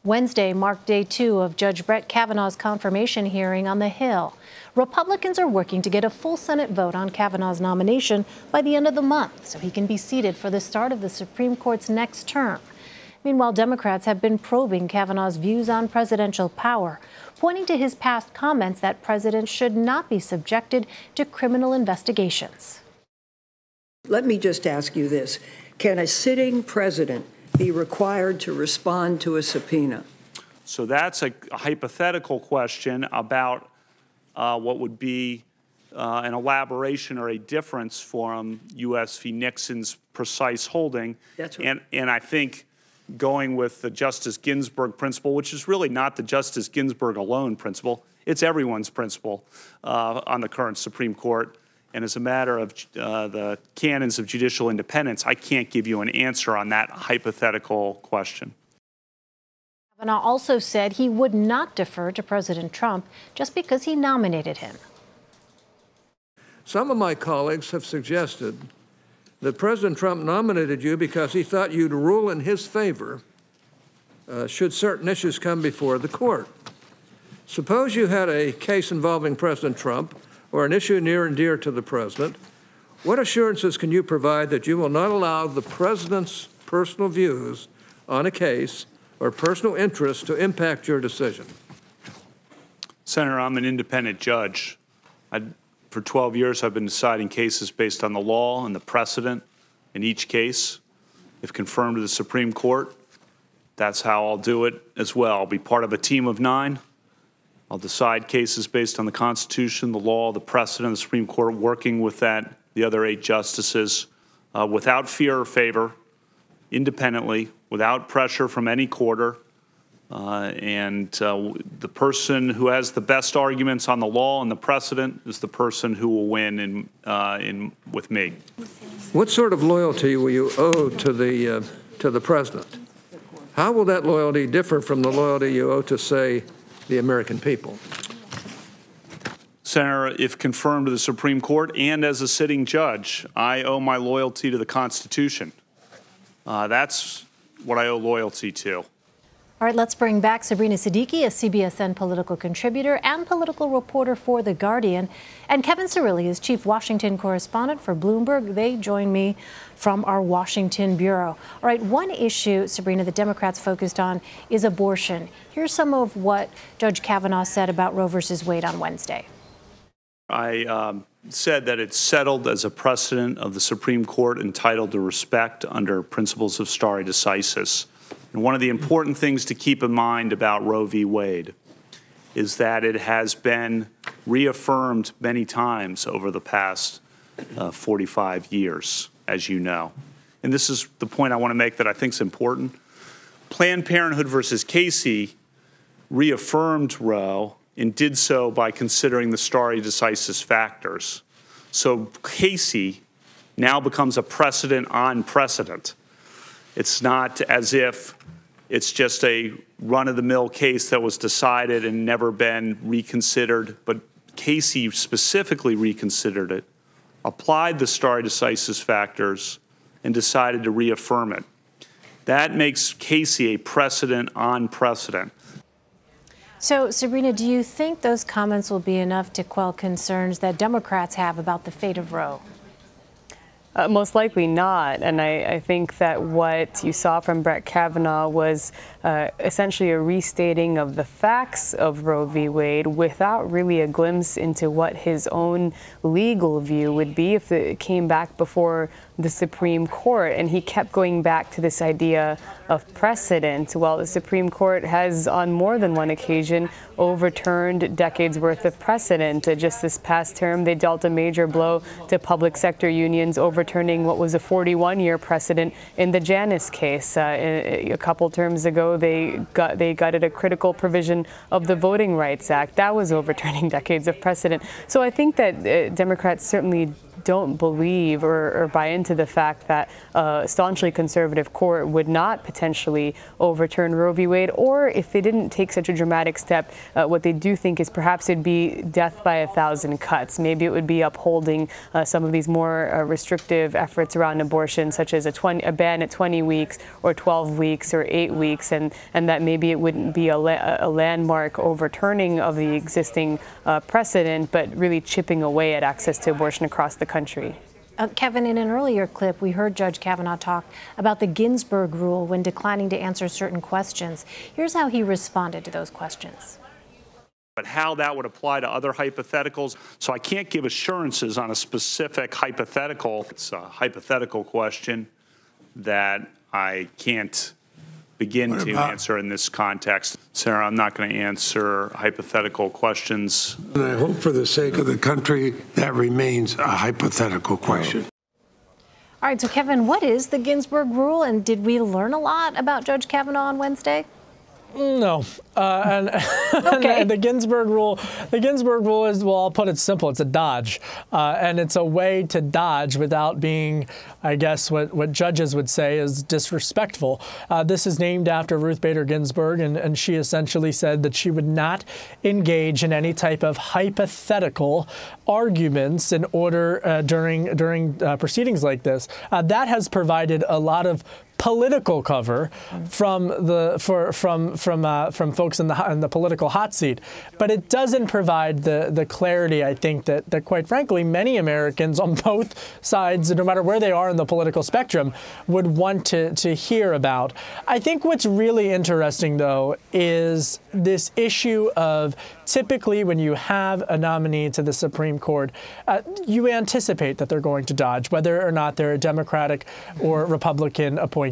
Wednesday marked day 2 of Judge Brett Kavanaugh's confirmation hearing on the Hill. Republicans are working to get a full Senate vote on Kavanaugh's nomination by the end of the month so he can be seated for the start of the Supreme Court's next term. Meanwhile, Democrats have been probing Kavanaugh's views on presidential power, pointing to his past comments that presidents should not be subjected to criminal investigations. Let me just ask you this. Can a sitting president be required to respond to a subpoena? So that's a hypothetical question about what would be an elaboration or a difference from U.S. v. Nixon's precise holding. That's right. And I think going with the Justice Ginsburg principle, which is really not the Justice Ginsburg alone principle, it's everyone's principle on the current Supreme Court. And as a matter of the canons of judicial independence, I can't give you an answer on that hypothetical question. Kavanaugh also said he would not defer to President Trump just because he nominated him. Some of my colleagues have suggested that President Trump nominated you because he thought you'd rule in his favor should certain issues come before the court. Suppose you had a case involving President Trump or an issue near and dear to the president. What assurances can you provide that you will not allow the president's personal views on a case or personal interest to impact your decision? Senator, I'm an independent judge. For 12 years, I've been deciding cases based on the law and the precedent in each case. If confirmed to the Supreme Court, that's how I'll do it as well. I'll be part of a team of 9. I'll decide cases based on the Constitution, the law, the precedent, the Supreme Court, working with the other 8 justices without fear or favor, independently, without pressure from any quarter. The person who has the best arguments on the law and the precedent is the person who will win with me. What sort of loyalty will you owe to the president? How will that loyalty differ from the loyalty you owe to, say, the American people? Senator, if confirmed to the Supreme Court and as a sitting judge, I owe my loyalty to the Constitution. That's what I owe loyalty to. All right, let's bring back Sabrina Siddiqui, a CBSN political contributor and political reporter for The Guardian, and Kevin Cirilli is chief Washington correspondent for Bloomberg. They join me from our Washington bureau. All right, one issue, Sabrina, the Democrats focused on is abortion. Here's some of what Judge Kavanaugh said about Roe versus Wade on Wednesday. I said that it's settled as a precedent of the Supreme Court entitled to respect under principles of stare decisis. And one of the important things to keep in mind about Roe v. Wade is that it has been reaffirmed many times over the past 45 years, as you know. And this is the point I want to make that I think is important. Planned Parenthood versus Casey reaffirmed Roe and did so by considering the stare decisis factors. So Casey now becomes a precedent on precedent. It's not as if it's just a run-of-the-mill case that was decided and never been reconsidered, but Casey specifically reconsidered it, applied the stare decisis factors, and decided to reaffirm it. That makes Casey a precedent on precedent. So, Sabrina, do you think those comments will be enough to quell concerns that Democrats have about the fate of Roe? Most likely not. And I think that what you saw from Brett Kavanaugh was essentially a restating of the facts of Roe v. Wade without really a glimpse into what his own legal view would be if it came back before the Supreme Court. And he kept going back to this idea of precedent. Well, the Supreme Court has on more than one occasion overturned decades worth of precedent. Just this past term, they dealt a major blow to public sector unions, overturning what was a 41-year precedent in the Janus case. A couple terms ago, they gutted a critical provision of the Voting Rights Act. That was overturning decades of precedent. So I think that Democrats certainly don't believe or buy into the fact that a staunchly conservative court would not potentially overturn Roe v. Wade, or if they didn't take such a dramatic step, what they do think is perhaps it'd be death by 1,000 cuts. Maybe it would be upholding some of these more restrictive efforts around abortion, such as a ban at 20 weeks or 12 weeks or 8 weeks, and that maybe it wouldn't be a landmark overturning of the existing precedent, but really chipping away at access to abortion across the country. Kevin, in an earlier clip, we heard Judge Kavanaugh talk about the Ginsberg Rule when declining to answer certain questions. Here's how he responded to those questions. But how that would apply to other hypotheticals, so I can't give assurances on a specific hypothetical. It's a hypothetical question that I can't begin to answer in this context. Sarah, I'm not going to answer hypothetical questions. And I hope for the sake of the country that remains a hypothetical question. All right, so Kevin, what is the Ginsberg Rule, and did we learn a lot about Judge Kavanaugh on Wednesday? No, and the Ginsberg Rule is, well, I'll put it simple, it's a dodge, and it's a way to dodge without being, I guess, what judges would say is disrespectful. This is named after Ruth Bader Ginsburg, and she essentially said that she would not engage in any type of hypothetical arguments in order during proceedings like this. That has provided a lot of political cover from folks in the political hot seat, but it doesn't provide the clarity, I think, that quite frankly many Americans on both sides, no matter where they are in the political spectrum, would want to hear about. I think what's really interesting, though, is this issue of typically when you have a nominee to the Supreme Court, you anticipate that they're going to dodge, whether or not they're a Democratic or Republican appointee.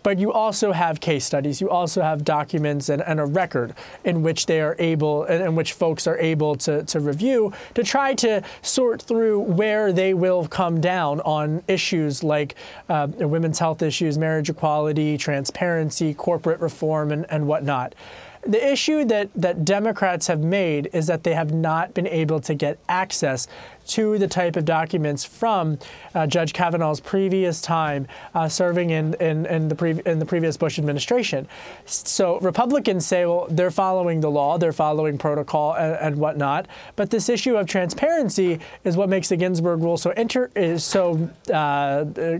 But you also have case studies, you also have documents and a record in which they are able, in which folks are able to review to try to sort through where they will come down on issues like women's health issues, marriage equality, transparency, corporate reform, and whatnot. The issue that Democrats have made is that they have not been able to get access to the type of documents from Judge Kavanaugh's previous time serving in the previous Bush administration. So Republicans say, well, they're following the law, they're following protocol and whatnot. But this issue of transparency is what makes the Ginsberg Rule so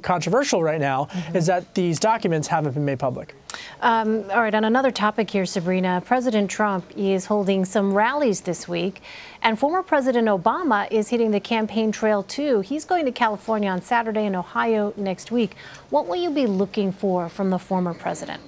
controversial right now, is that these documents haven't been made public. All right, on another topic here, Sabrina, President Trump is holding some rallies this week, and former President Obama is hitting the campaign trail too. He's going to California on Saturday and Ohio next week. What will you be looking for from the former president?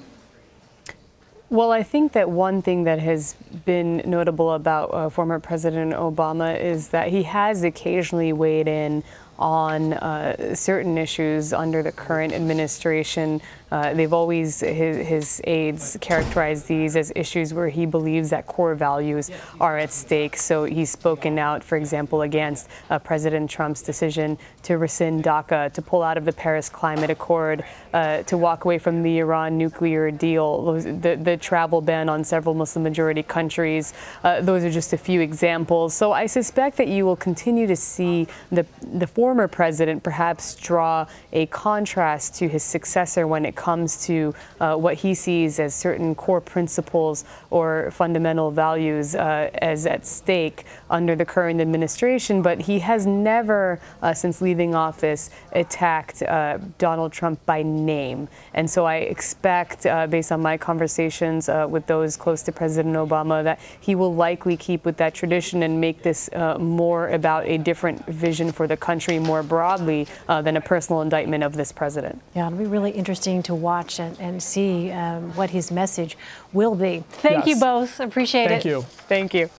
Well, I think that one thing that has been notable about former President Obama is that he has occasionally weighed in on certain issues under the current administration. They've always, his aides characterized these as issues where he believes that core values are at stake. So he's spoken out, for example, against President Trump's decision to rescind DACA, to pull out of the Paris Climate Accord, to walk away from the Iran nuclear deal, the travel ban on several Muslim-majority countries. Those are just a few examples. So I suspect that you will continue to see the former president perhaps draw a contrast to his successor when it comes to what he sees as certain core principles or fundamental values as at stake under the current administration. But he has never, since leaving office, attacked Donald Trump by name. And so I expect, based on my conversations with those close to President Obama, that he will likely keep with that tradition and make this more about a different vision for the country more broadly than a personal indictment of this president. Yeah, it'll be really interesting to watch and see what his message will be. Thank you both. Appreciate it. Thank you. Thank you.